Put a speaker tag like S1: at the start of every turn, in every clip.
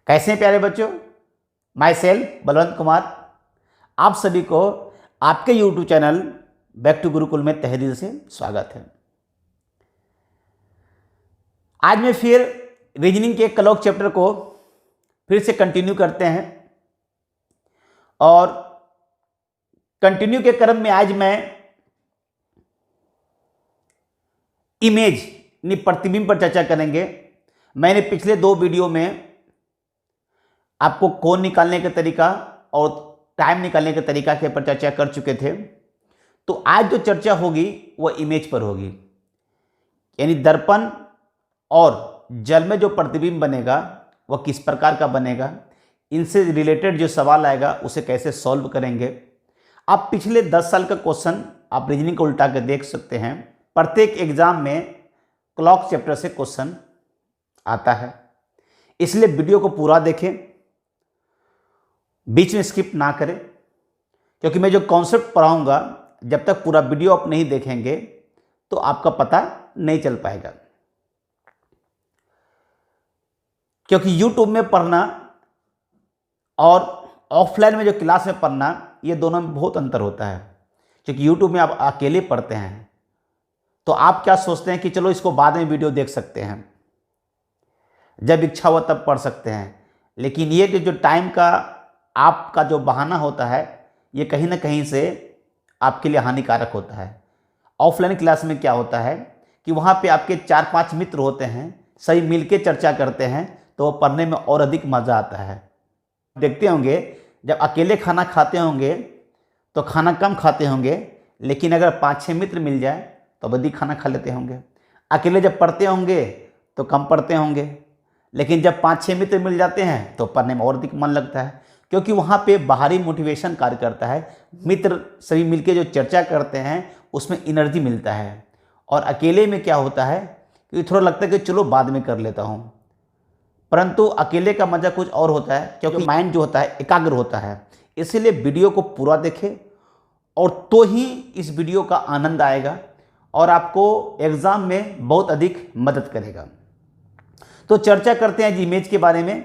S1: कैसे हैं प्यारे बच्चों, माई सेल्फ बलवंत कुमार आप सभी को आपके YouTube channel back to Gurukul में तहे दिल से स्वागत है। आज मैं फिर रीजनिंग के क्लॉक चैप्टर को फिर से कंटिन्यू करते हैं और कंटिन्यू के क्रम में आज मैं इमेज यानी प्रतिबिंब पर चर्चा करेंगे। मैंने पिछले दो वीडियो में आपको कोण निकालने का तरीका और टाइम निकालने का तरीका के पर चर्चा कर चुके थे, तो आज जो चर्चा होगी वह इमेज पर होगी, यानी दर्पण और जल में जो प्रतिबिंब बनेगा वह किस प्रकार का बनेगा, इनसे रिलेटेड जो सवाल आएगा उसे कैसे सॉल्व करेंगे। आप पिछले 10 साल का क्वेश्चन आप रीजनिंग को उल्टा कर देख सकते हैं। प्रत्येक एग्जाम में क्लॉक चैप्टर से क्वेश्चन आता है, इसलिए वीडियो को पूरा देखें, बीच में स्किप ना करें, क्योंकि मैं जो कॉन्सेप्ट पढ़ाऊंगा जब तक पूरा वीडियो आप नहीं देखेंगे तो आपका पता नहीं चल पाएगा। क्योंकि YouTube में पढ़ना और ऑफलाइन में जो क्लास में पढ़ना, ये दोनों में बहुत अंतर होता है। क्योंकि YouTube में आप अकेले पढ़ते हैं तो आप क्या सोचते हैं कि चलो इसको बाद में वीडियो देख सकते हैं, जब इच्छा हो तब पढ़ सकते हैं, लेकिन ये जो टाइम का आपका जो बहाना होता है ये कहीं ना कहीं से आपके लिए हानिकारक होता है। ऑफलाइन क्लास में क्या होता है कि वहाँ पे आपके 4-5 मित्र होते हैं, सही मिलके चर्चा करते हैं, तो वो पढ़ने में और अधिक मज़ा आता है। देखते होंगे जब अकेले खाना खाते होंगे तो खाना कम खाते होंगे, लेकिन अगर 5-6 मित्र मिल जाए तो अधिक खाना खा लेते होंगे। अकेले जब पढ़ते होंगे तो कम पढ़ते होंगे, लेकिन जब 5-6 मित्र मिल जाते हैं तो पढ़ने में और अधिक मन लगता है, क्योंकि वहाँ पे बाहरी मोटिवेशन कार्य करता है। मित्र सभी मिलके जो चर्चा करते हैं उसमें एनर्जी मिलता है। और अकेले में क्या होता है कि थोड़ा लगता है कि चलो बाद में कर लेता हूँ, परंतु अकेले का मज़ा कुछ और होता है, क्योंकि माइंड जो होता है एकाग्र होता है। इसीलिए वीडियो को पूरा देखें और तो ही इस वीडियो का आनंद आएगा और आपको एग्ज़ाम में बहुत अधिक मदद करेगा। तो चर्चा करते हैं इमेज के बारे में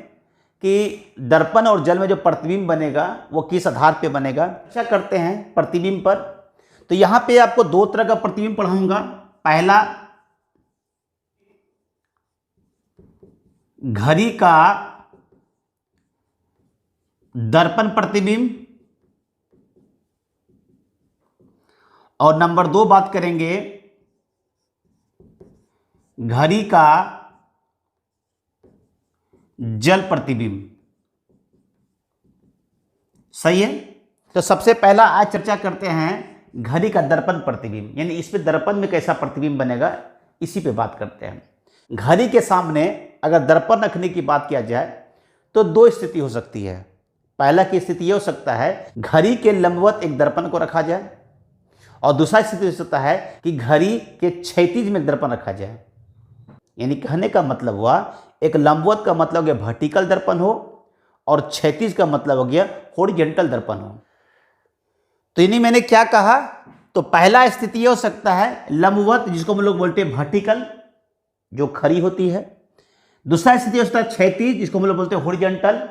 S1: कि दर्पण और जल में जो प्रतिबिंब बनेगा वो किस आधार पे बनेगा। चर्चा करते हैं प्रतिबिंब पर। तो यहाँ पे आपको दो तरह का प्रतिबिंब पढ़ाऊंगा। पहला घड़ी का दर्पण प्रतिबिंब और नंबर 2 बात करेंगे घड़ी का जल प्रतिबिंब। सही है। तो सबसे पहला आज चर्चा करते हैं घड़ी का दर्पण प्रतिबिंब, यानी इस पे दर्पण में कैसा प्रतिबिंब बनेगा, इसी पे बात करते हैं। घड़ी के सामने अगर दर्पण रखने की बात किया जाए तो 2 स्थिति हो सकती है। पहला की स्थिति यह हो सकता है घड़ी के लंबवत एक दर्पण को रखा जाए, और दूसरा स्थिति हो सकता है कि घड़ी के क्षैतिज में दर्पण रखा जाए। यानी कहने का मतलब हुआ एक लंबवत का मतलब हो गया वर्टिकल दर्पण हो और क्षैतिज का मतलब हो गया हॉरिजॉन्टल दर्पण हो। तो यानी मैंने क्या कहा, तो पहला स्थिति यह हो सकता है लंबवत, जिसको हम लोग बोलते हैं वर्टिकल, जो खड़ी होती है। दूसरा स्थिति हो सकता है क्षैतिज, जिसको हम लोग बोलते हैं हॉरिजॉन्टल,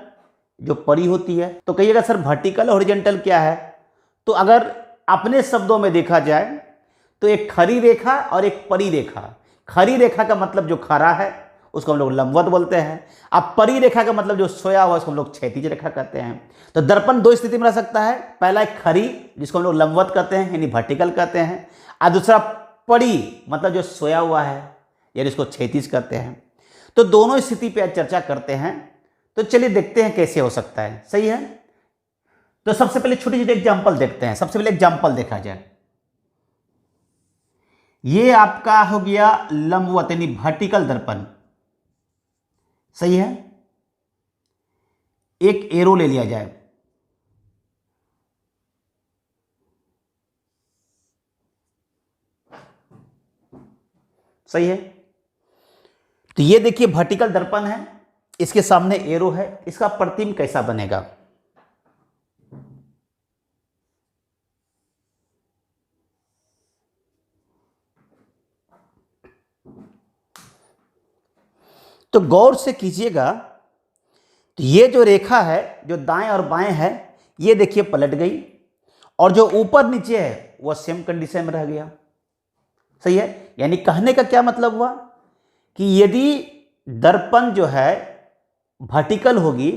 S1: जो पड़ी होती है। तो कहिएगा सर वर्टिकल हॉरिजॉन्टल क्या है, तो अगर अपने शब्दों में देखा जाए तो एक खड़ी रेखा और एक परी रेखा। खड़ी रेखा का मतलब जो खड़ा है उसको हम लोग लंबवत बोलते हैं। अब परी रेखा का मतलब जो सोया हुआ उसको हम लोग क्षैतिज रेखा कहते हैं। तो दर्पण 2 स्थिति में रह सकता है। पहला एक खड़ी, जिसको हम लोग लंबवत कहते हैं यानी वर्टिकल कहते हैं, और दूसरा परी मतलब जो सोया हुआ है यानी इसको क्षैतिज कहते हैं। तो दोनों स्थिति पे आज चर्चा करते हैं। तो चलिए देखते हैं कैसे हो सकता है। सही है। तो सबसे पहले छोटी छोटी एग्जाम्पल देखते हैं। सबसे पहले एग्जाम्पल देखा जाए, ये आपका हो गया लंबवत यानी वर्टिकल दर्पण। सही है। एक एरो ले लिया जाए, सही है। तो ये देखिए वर्टिकल दर्पण है, इसके सामने एरो है, इसका प्रतिबिंब कैसा बनेगा। तो गौर से कीजिएगा, तो ये जो रेखा है जो दाएं और बाएं है, ये देखिए पलट गई, और जो ऊपर नीचे है वह सेम कंडीशन में रह गया। सही है। यानी कहने का क्या मतलब हुआ कि यदि दर्पण जो है वर्टिकल होगी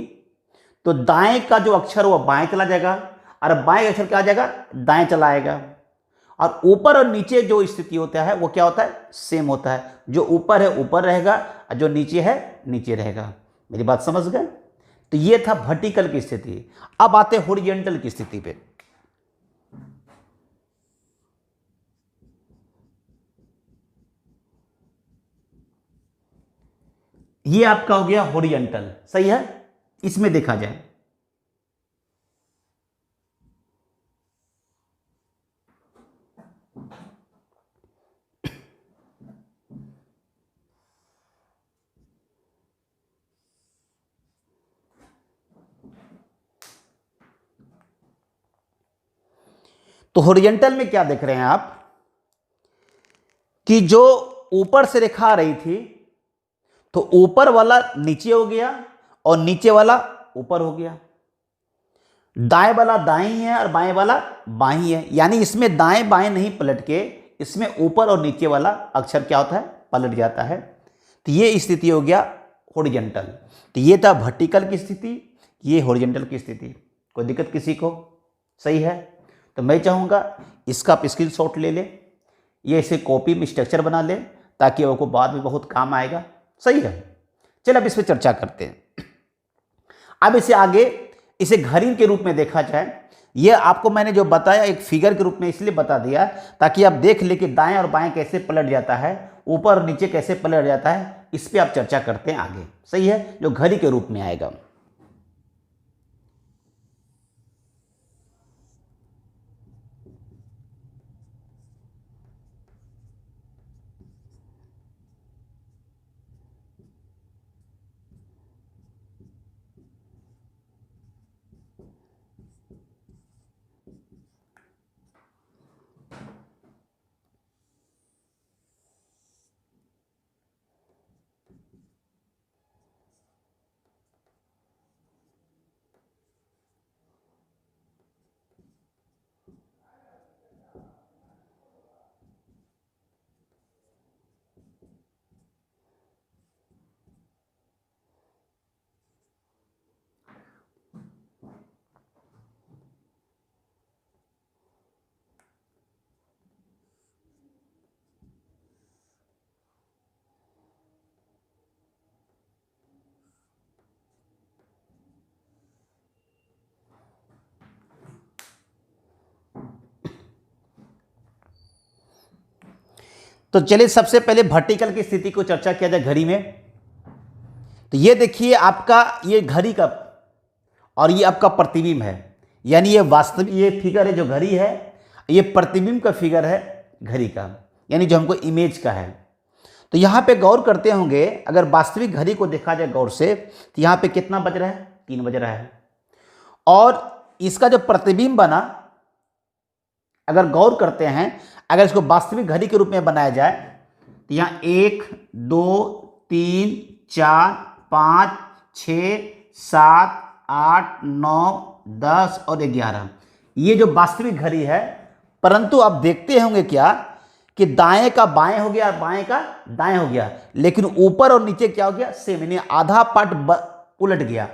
S1: तो दाएं का जो अक्षर वह बाएं चला जाएगा, और बाएं अक्षर क्या आ जाएगा, दाएं चला आएगा। और ऊपर और नीचे जो स्थिति होता है वो क्या होता है, सेम होता है। जो ऊपर है ऊपर रहेगा और जो नीचे है नीचे रहेगा। मेरी बात समझ गए। तो ये था वर्टिकल की स्थिति। अब आते हैं हॉरिजॉन्टल की स्थिति पे। ये आपका हो गया हॉरिजॉन्टल। सही है। इसमें देखा जाए तो हॉरिजॉन्टल में क्या देख रहे हैं आप कि जो ऊपर से रेखा आ रही थी तो ऊपर वाला नीचे हो गया और नीचे वाला ऊपर हो गया। दाएं वाला दाएं है और बाएं वाला बाएं है। यानी इसमें दाएं बाएं नहीं पलट के इसमें ऊपर और नीचे वाला अक्षर क्या होता है, पलट जाता है। तो ये स्थिति हो गया हॉरिजॉन्टल। तो ये था वर्टिकल की स्थिति, ये हॉरिजॉन्टल की स्थिति। कोई दिक्कत किसी को? सही है। तो मैं चाहूँगा इसका आप स्क्रीनशॉट ले ले, ये इसे कॉपी में स्ट्रक्चर बना ले ताकि आपको बाद में बहुत काम आएगा। सही है। चल अब इस पर चर्चा करते हैं। अब इसे आगे इसे घड़ी के रूप में देखा जाए। ये आपको मैंने जो बताया एक फिगर के रूप में इसलिए बता दिया ताकि आप देख ले कि दाएं और बाएं कैसे पलट जाता है, ऊपर और नीचे कैसे पलट जाता है। इस पर आप चर्चा करते हैं आगे। सही है, जो घड़ी के रूप में आएगा। तो चलिए सबसे पहले वर्टिकल की स्थिति को चर्चा किया जाए घड़ी में। तो ये देखिए आपका ये घड़ी का और ये आपका प्रतिबिंब है। यानी ये वास्तविक ये फिगर है जो घड़ी है, ये प्रतिबिंब का फिगर है घड़ी का, यानी जो हमको इमेज का है। तो यहाँ पे गौर करते होंगे, अगर वास्तविक घड़ी को देखा जाए गौर से तो यहाँ पे कितना बज रहा है, 3 बज रहा है। और इसका जो प्रतिबिंब बना, अगर गौर करते हैं, अगर इसको वास्तविक घड़ी के रूप में बनाया जाए तो यहाँ 1 2 3 4 5 6 7 8 9 10 और 11, ये जो वास्तविक घड़ी है। परंतु आप देखते होंगे क्या कि दाएं का बाएं हो गया, बाएं का दाएं हो गया, लेकिन ऊपर और नीचे क्या हो गया, सेम, यानी आधा पार्ट उलट गया।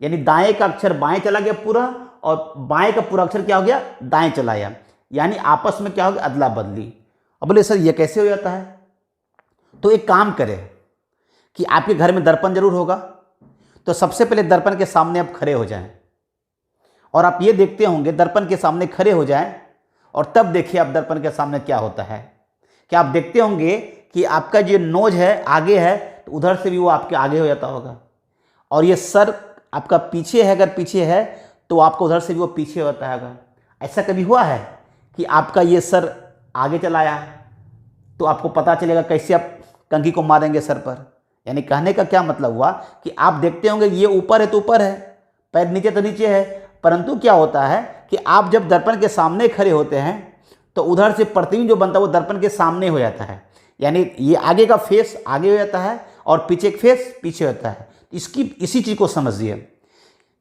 S1: यानी दाएं का अक्षर बाएं चला गया पूरा और बाएं का पूरा अक्षर क्या हो गया, दाएं चला गया। यानी आपस में क्या हो गया, अदला बदली। अब बोले सर ये कैसे हो जाता है? तो एक काम करें कि आपके घर में दर्पण जरूर होगा, तो सबसे पहले दर्पण के सामने आप खड़े हो जाएं और आप ये देखते होंगे दर्पण के सामने खड़े हो जाएं और तब देखिए आप दर्पण के सामने क्या होता है। क्या आप देखते होंगे कि आपका जो नोज है आगे है तो उधर से भी वो आपके आगे हो जाता होगा, और ये सर आपका पीछे है, अगर पीछे है तो आपको उधर से भी वो पीछे होता है। ऐसा कभी हुआ है कि आपका ये सर आगे चला आया तो आपको पता चलेगा कैसे आप कंघी को मारेंगे सर पर? यानी कहने का क्या मतलब हुआ कि आप देखते होंगे ये ऊपर है तो ऊपर है, पैर नीचे तो नीचे है, परंतु क्या होता है कि आप जब दर्पण के सामने खड़े होते हैं तो उधर से प्रतिबिंब जो बनता है वो दर्पण के सामने हो जाता है। यानी ये आगे का फेस आगे हो जाता है और पीछे एक फेस पीछे होता है। इसी चीज़ को समझिए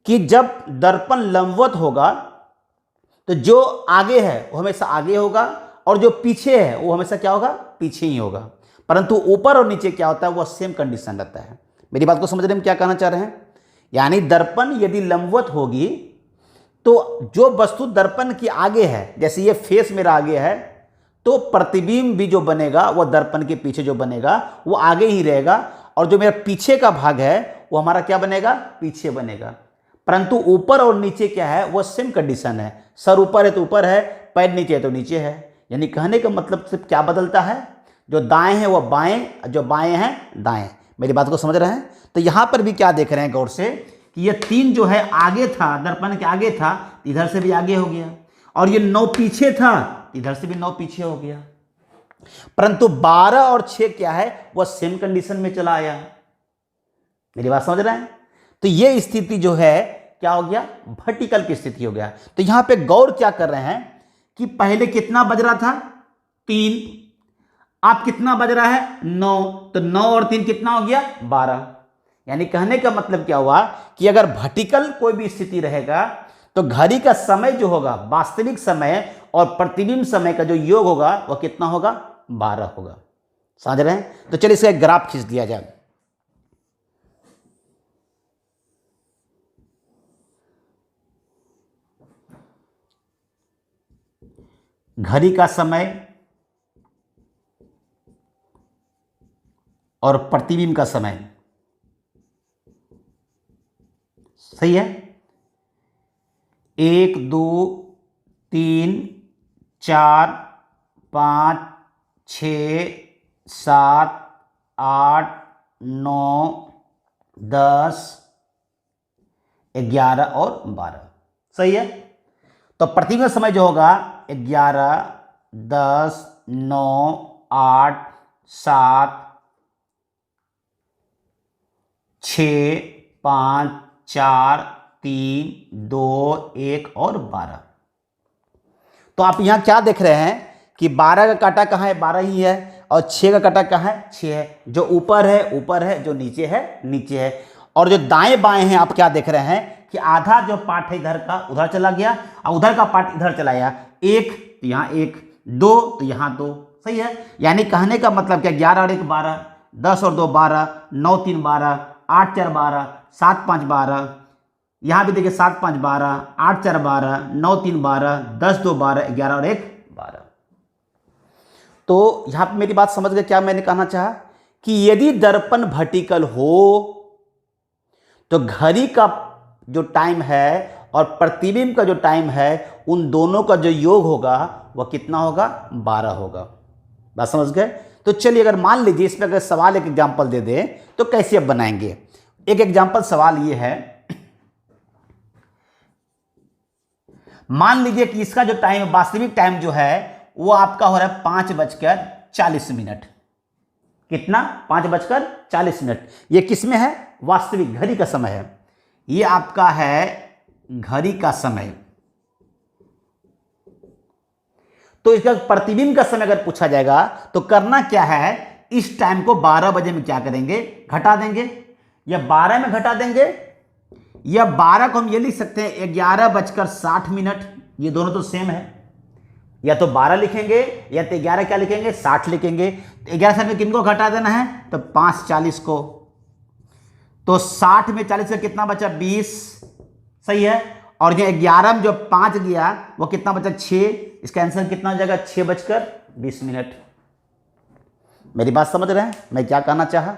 S1: कि जब दर्पण लंबवत होगा तो जो आगे है वो हमेशा आगे होगा और जो पीछे है वो हमेशा क्या होगा, पीछे ही होगा। परंतु ऊपर और नीचे क्या होता है, वो सेम कंडीशन रहता है। मेरी बात को समझने में क्या कहना चाह रहे हैं, यानी दर्पण यदि लंबवत होगी तो जो वस्तु दर्पण के आगे है, जैसे ये फेस मेरा आगे है, तो प्रतिबिंब भी जो बनेगा वो दर्पण के पीछे जो बनेगा वो आगे ही रहेगा, और जो मेरा पीछे का भाग है वो हमारा क्या बनेगा, पीछे बनेगा। परंतु ऊपर और नीचे क्या है, वो सेम कंडीशन है। सर ऊपर है तो ऊपर है, पैर नीचे है तो नीचे है। यानी कहने का मतलब सिर्फ क्या बदलता है, जो दाएं हैं वो बाएं, जो बाएं हैं दाएं। मेरी बात को समझ रहे हैं। तो यहां पर भी क्या देख रहे हैं गौर से कि ये 3 जो है आगे था, दर्पण के आगे था, इधर से भी आगे हो गया, और ये 9 पीछे था, इधर से भी 9 पीछे हो गया। परंतु 12 और 6 क्या है, वह सेम कंडीशन में चला आया। मेरी बात समझ रहे हैं। तो ये स्थिति जो है क्या हो गया, वर्टिकल की स्थिति हो गया। तो यहां पे गौर क्या कर रहे हैं कि पहले कितना बज रहा था, 3, आप कितना बज रहा है, 9, तो 9 और 3 कितना हो गया, 12। यानी कहने का मतलब क्या हुआ कि अगर वर्टिकल कोई भी स्थिति रहेगा तो घड़ी का समय जो होगा, वास्तविक समय और प्रतिबिंब समय का जो योग होगा वह कितना होगा, 12 होगा। समझ रहे हैं। तो चलिए इसका एक ग्राफ खींच दिया जाए। घड़ी का समय और प्रतिबिंब का समय, सही है। 1 2 3 4 5 6 7 8 9 10 11 और 12, सही है। तो प्रतिबिंब समय जो होगा 11 10 9 8 7 6 5 4 3 2 1 और 12। तो आप यहां क्या देख रहे हैं कि 12 का कांटा कहाँ है, 12 ही है, और 6 का कांटा कहाँ है, 6 है। जो ऊपर है ऊपर है, जो नीचे है नीचे है। और जो दाएं बाएं हैं, आप क्या देख रहे हैं कि आधा जो पार्ट है इधर का उधर चला गया और उधर का पार्ट इधर चला गया। 1 तो यहाँ 1, 2 तो यहाँ 2, सही है। यानी कहने का मतलब क्या, 11 और 1 12, 10 और 2 12, 9 3 12, 8 4 12, 7 5 12, यहाँ भी देखिए 7 5 12, 8 4 12, 9 3 12, 10 2 12, 11 और 1 12। तो यहाँ पे मेरी बात समझ गए क्या मैंने कहना चाहा कि यदि दर्पण वर्टिकल हो तो घड़ी का जो टाइम है और प्रतिबिंब का जो टाइम है, उन दोनों का जो योग होगा वह कितना होगा, 12 होगा। बात समझ गए। तो चलिए अगर मान लीजिए इसमें अगर सवाल एक एग्जांपल दे दें तो कैसे अब बनाएंगे। एक एग्जांपल सवाल ये है, मान लीजिए कि इसका जो टाइम, वास्तविक टाइम जो है वो आपका हो रहा है 5:40। कितना, 5:40। ये किसमें है, वास्तविक घड़ी का समय है। ये आपका है घड़ी का समय। तो इसका प्रतिबिंब का समय अगर पूछा जाएगा तो करना क्या है, इस टाइम को 12 बजे में क्या करेंगे, घटा देंगे, या 12 में घटा देंगे, या 12 को हम ये लिख सकते हैं 11:60। ये दोनों तो सेम है, या तो 12 लिखेंगे या तो 11 क्या लिखेंगे, 60 लिखेंगे। 11 में किनको घटा देना है, तो 5:40 को। तो 60 में 40 का कितना बचा, 20, सही है। और ये 11 में जो 5 गया वो कितना बचा, 6। इसका आंसर कितना हो जाएगा, 6:20। मेरी बात समझ रहे हैं मैं क्या कहना चाहा।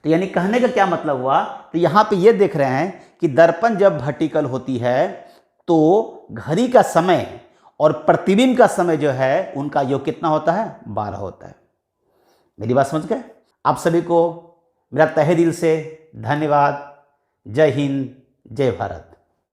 S1: तो यानी कहने का क्या मतलब हुआ, तो यहां पे ये देख रहे हैं कि दर्पण जब वर्टिकल होती है तो घड़ी का समय और प्रतिबिंब का समय जो है उनका योग कितना होता है, 12 होता है। मेरी बात समझ गए। आप सभी को मेरा तहे दिल से धन्यवाद। जय हिंद, जय भारत।